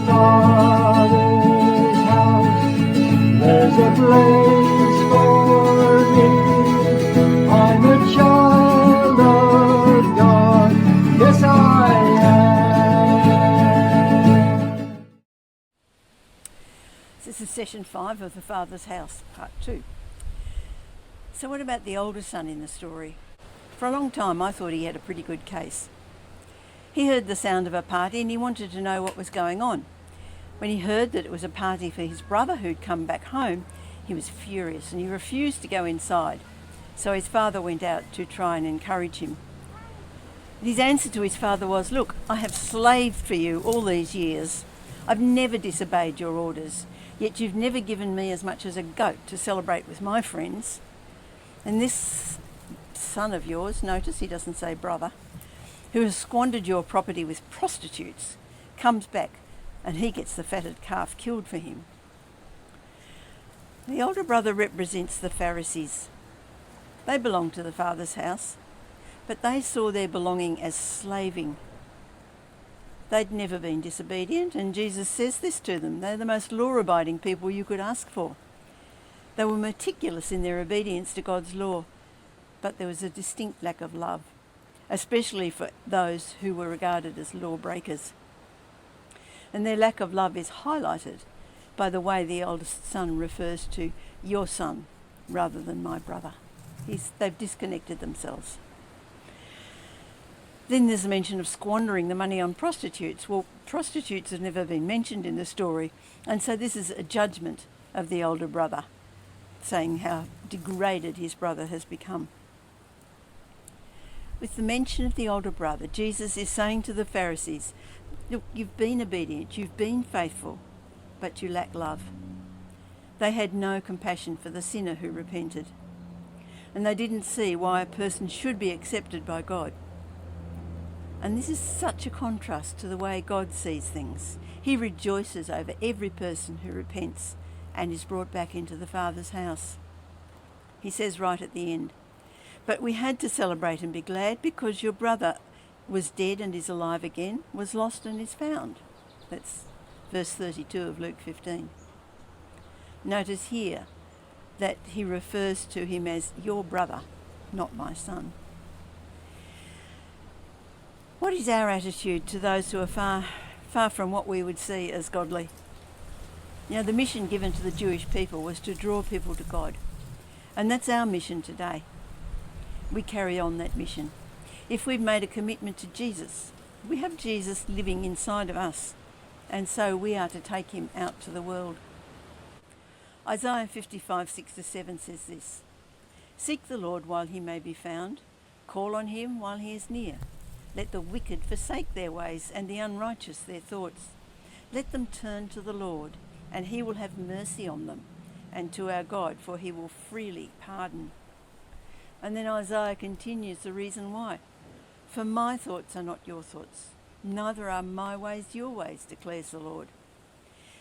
Father's house, there's a place for me. I'm a child of God, yes I am. This is session 5 of The Father's House, part 2. So what about the older son in the story? For a long time I thought he had a pretty good case. He heard the sound of a party and he wanted to know what was going on. When he heard that it was a party for his brother who'd come back home, he was furious and he refused to go inside. So his father went out to try and encourage him. His answer to his father was, "Look, I have slaved for you all these years. I've never disobeyed your orders, yet you've never given me as much as a goat to celebrate with my friends. And this son of yours," notice he doesn't say brother, "who has squandered your property with prostitutes, comes back and he gets the fatted calf killed for him." The older brother represents the Pharisees. They belonged to the Father's house, but they saw their belonging as slaving. They'd never been disobedient, and Jesus says this to them. They're the most law-abiding people you could ask for. They were meticulous in their obedience to God's law, but there was a distinct lack of love, especially for those who were regarded as lawbreakers. And their lack of love is highlighted by the way the oldest son refers to your son rather than my brother. They've disconnected themselves. Then there's a mention of squandering the money on prostitutes. Well, prostitutes have never been mentioned in the story, and so this is a judgment of the older brother, saying how degraded his brother has become. With the mention of the older brother, Jesus is saying to the Pharisees, "Look, you've been obedient, you've been faithful, but you lack love." They had no compassion for the sinner who repented, and they didn't see why a person should be accepted by God. And this is such a contrast to the way God sees things. He rejoices over every person who repents and is brought back into the Father's house. He says right at the end, "But we had to celebrate and be glad because your brother was dead and is alive again, was lost and is found." That's verse 32 of Luke 15. Notice here that he refers to him as your brother, not my son. What is our attitude to those who are far from what we would see as godly? You know, the mission given to the Jewish people was to draw people to God. And that's our mission today. We carry on that mission. If we've made a commitment to Jesus, we have Jesus living inside of us, and so we are to take him out to the world. Isaiah 55:6-7 says this, "Seek the Lord while he may be found, call on him while he is near. Let the wicked forsake their ways and the unrighteous their thoughts. Let them turn to the Lord, and he will have mercy on them, and to our God, for he will freely pardon." And then Isaiah continues the reason why. "For my thoughts are not your thoughts, neither are my ways your ways, declares the Lord.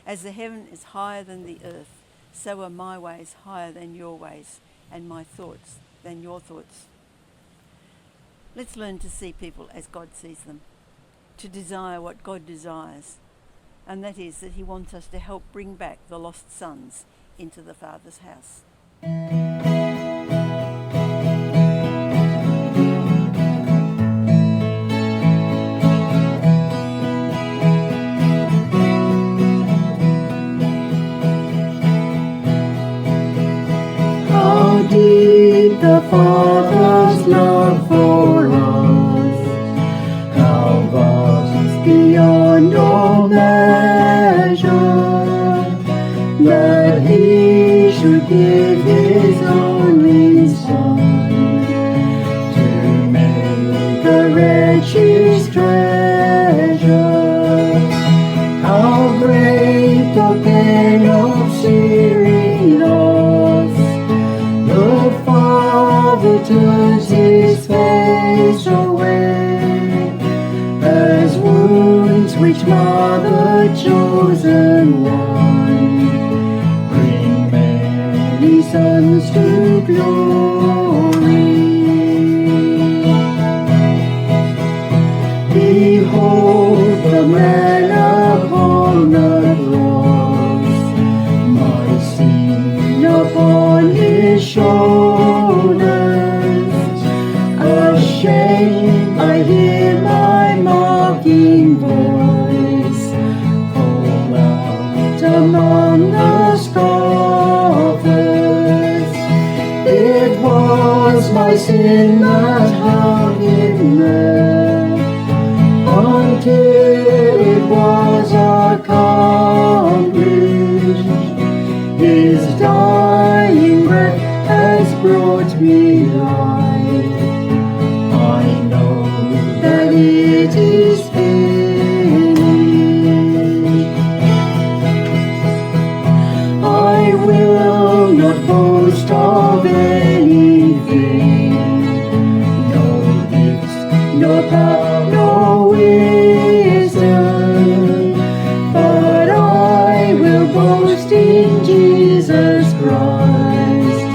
As the heaven is higher than the earth, so are my ways higher than your ways, and my thoughts than your thoughts." Let's learn to see people as God sees them, to desire what God desires, and that is that he wants us to help bring back the lost sons into the Father's house. How deep the Father's love for us, how vast beyond all measure, that he should give his only Son to make a wretch's treasure. How great the pain of searing loss, the Father turns his face away, as wounds which mar the chosen one bring many sons to glory. Behold the man upon the the sin that held him there, until it was accomplished. His dying breath has brought me life. I know that it is finished. I will not boast of anything, no gifts, no power, no wisdom, but I will boast in Jesus Christ,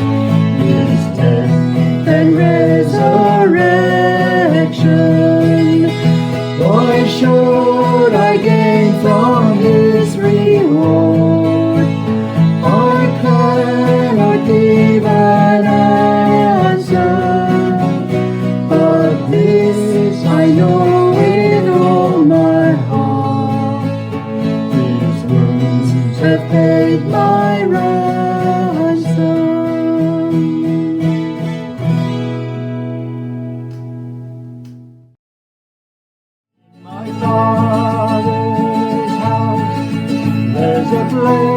His death and resurrection. Why should I gain from His reward? I cannot give an answer, but this I know with all my heart: His wounds have paid my ransom. My Father's house, there's a place